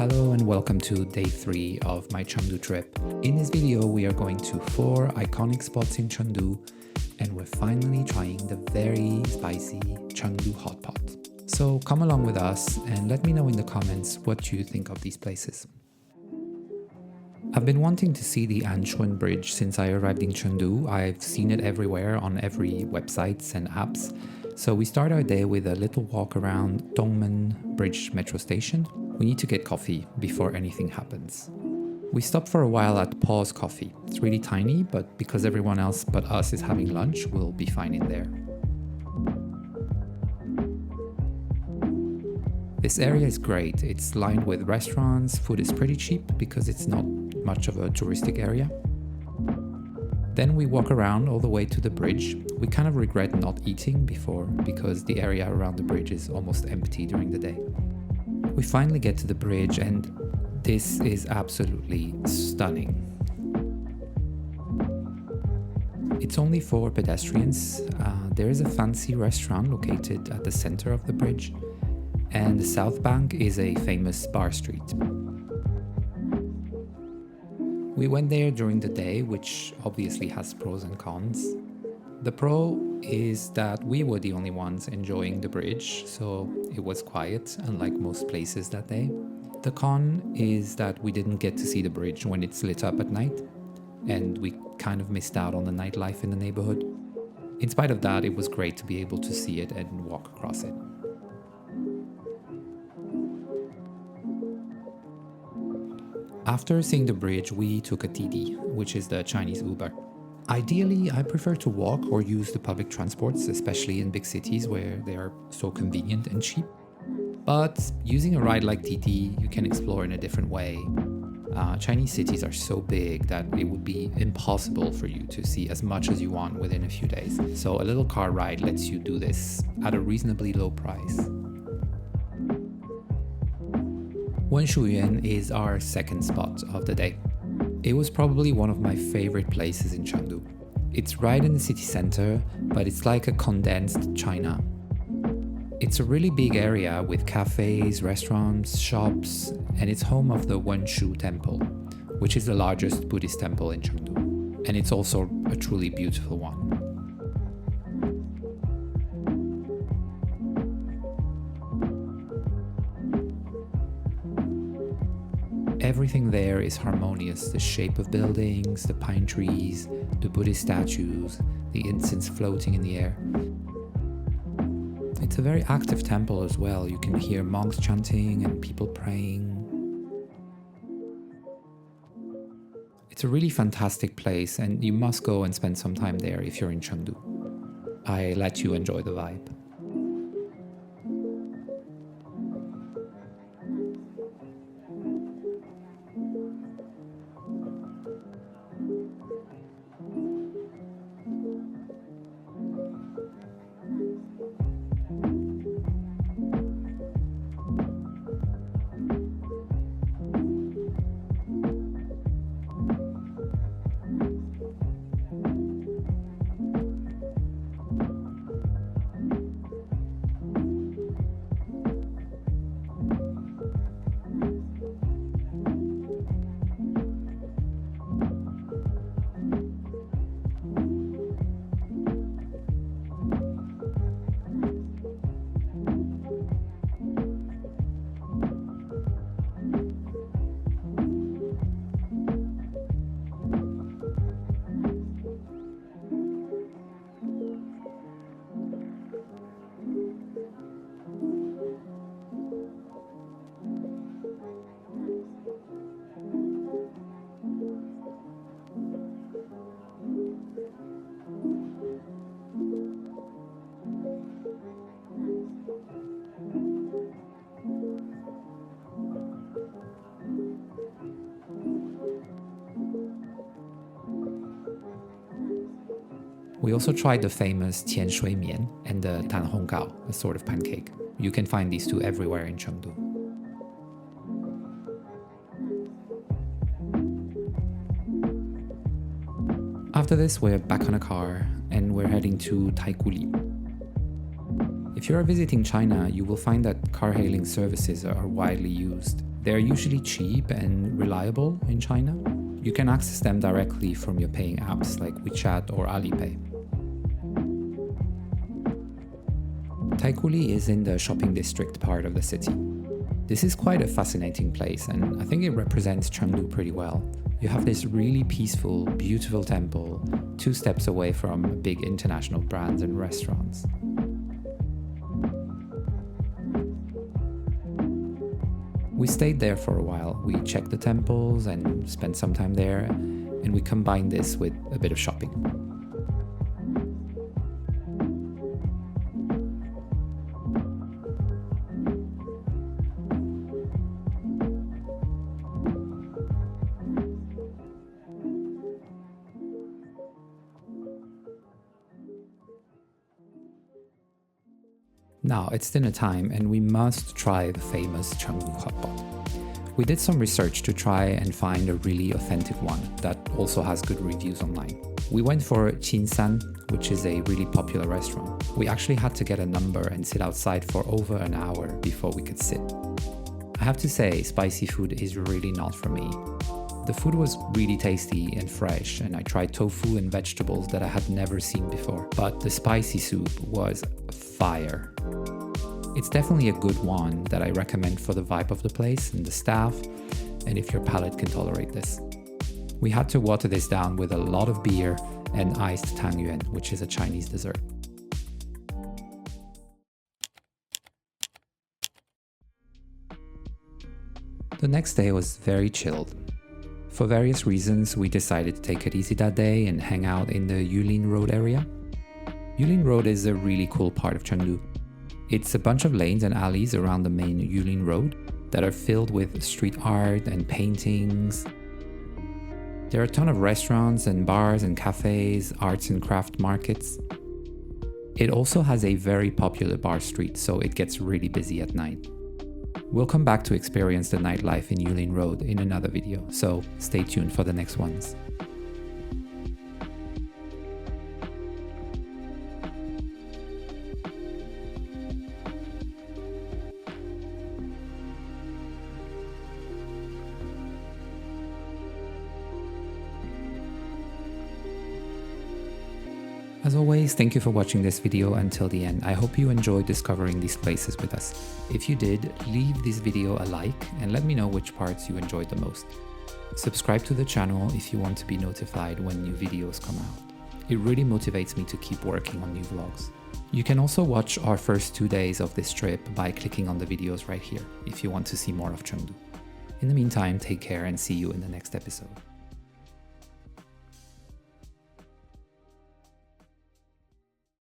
Hello and welcome to day 3 of my Chengdu trip. In this video we are going to 4 iconic spots in Chengdu and we're finally trying the very spicy Chengdu Hot Pot. So come along with us and let me know in the comments what you think of these places. I've been wanting to see the Anshun Bridge since I arrived in Chengdu. I've seen it everywhere on every websites and apps. So we start our day with a little walk around Dongmen Bridge metro station. We need to get coffee before anything happens. We stop for a while at Pause Coffee. It's really tiny, but because everyone else but us is having lunch, we'll be fine in there. This area is great. It's lined with restaurants, food is pretty cheap because it's not much of a touristic area. Then we walk around all the way to the bridge. We kind of regret not eating before because the area around the bridge is almost empty during the day. We finally get to the bridge and this is absolutely stunning. It's only for pedestrians. There is a fancy restaurant located at the center of the bridge, and the south bank is a famous bar street. We went there during the day, which obviously has pros and cons. The pro is that we were the only ones enjoying the bridge, so it was quiet, unlike most places that day. The con is that we didn't get to see the bridge when it's lit up at night, and we kind of missed out on the nightlife in the neighborhood. In spite of that, it was great to be able to see it and walk across it. After seeing the bridge, we took a Didi, which is the Chinese Uber. Ideally, I prefer to walk or use the public transports, especially in big cities where they are so convenient and cheap. But using a ride like Didi, you can explore in a different way. Chinese cities are so big that it would be impossible for you to see as much as you want within a few days. So a little car ride lets you do this at a reasonably low price. Wenshu is our second spot of the day. It was probably one of my favorite places in Chengdu. It's right in the city center, but it's like a condensed China. It's a really big area with cafes, restaurants, shops, and it's home of the Wenshu Temple, which is the largest Buddhist temple in Chengdu. And it's also a truly beautiful one. Everything there is harmonious. The shape of buildings, the pine trees, the Buddhist statues, the incense floating in the air. It's a very active temple as well. You can hear monks chanting and people praying. It's a really fantastic place and you must go and spend some time there if you're in Chengdu. I let you enjoy the vibe. We also tried the famous Tian Shui Mian and the Tan Hong Gao, a sort of pancake. You can find these two everywhere in Chengdu. After this, we're back on a car and we're heading to Taiguli. If you're visiting China, you will find that car hailing services are widely used. They're usually cheap and reliable in China. You can access them directly from your paying apps like WeChat or Alipay. Taiguli is in the shopping district part of the city. This is quite a fascinating place, and I think it represents Chengdu pretty well. You have this really peaceful, beautiful temple 2 steps away from big international brands and restaurants. We stayed there for a while. We checked the temples and spent some time there, and we combined this with a bit of shopping. Now it's dinner time and we must try the famous Chengdu Hot Pot. We did some research to try and find a really authentic one that also has good reviews online. We went for Qinsan, which is a really popular restaurant. We actually had to get a number and sit outside for over an hour before we could sit. I have to say, spicy food is really not for me. The food was really tasty and fresh, and I tried tofu and vegetables that I had never seen before, but the spicy soup was fire. It's definitely a good one that I recommend for the vibe of the place and the staff, and if your palate can tolerate this. We had to water this down with a lot of beer and iced tangyuan, which is a Chinese dessert. The next day was very chilled. For various reasons, we decided to take it easy that day and hang out in the Yulin Road area. Yulin Road is a really cool part of Chengdu. It's a bunch of lanes and alleys around the main Yulin Road that are filled with street art and paintings. There are a ton of restaurants and bars and cafes, arts and craft markets. It also has a very popular bar street, so it gets really busy at night. We'll come back to experience the nightlife in Yulin Road in another video, so stay tuned for the next ones. As always, thank you for watching this video until the end. I hope you enjoyed discovering these places with us. If you did, leave this video a like and let me know which parts you enjoyed the most. Subscribe to the channel if you want to be notified when new videos come out. It really motivates me to keep working on new vlogs. You can also watch our first 2 days of this trip by clicking on the videos right here if you want to see more of Chengdu. In the meantime, take care and see you in the next episode.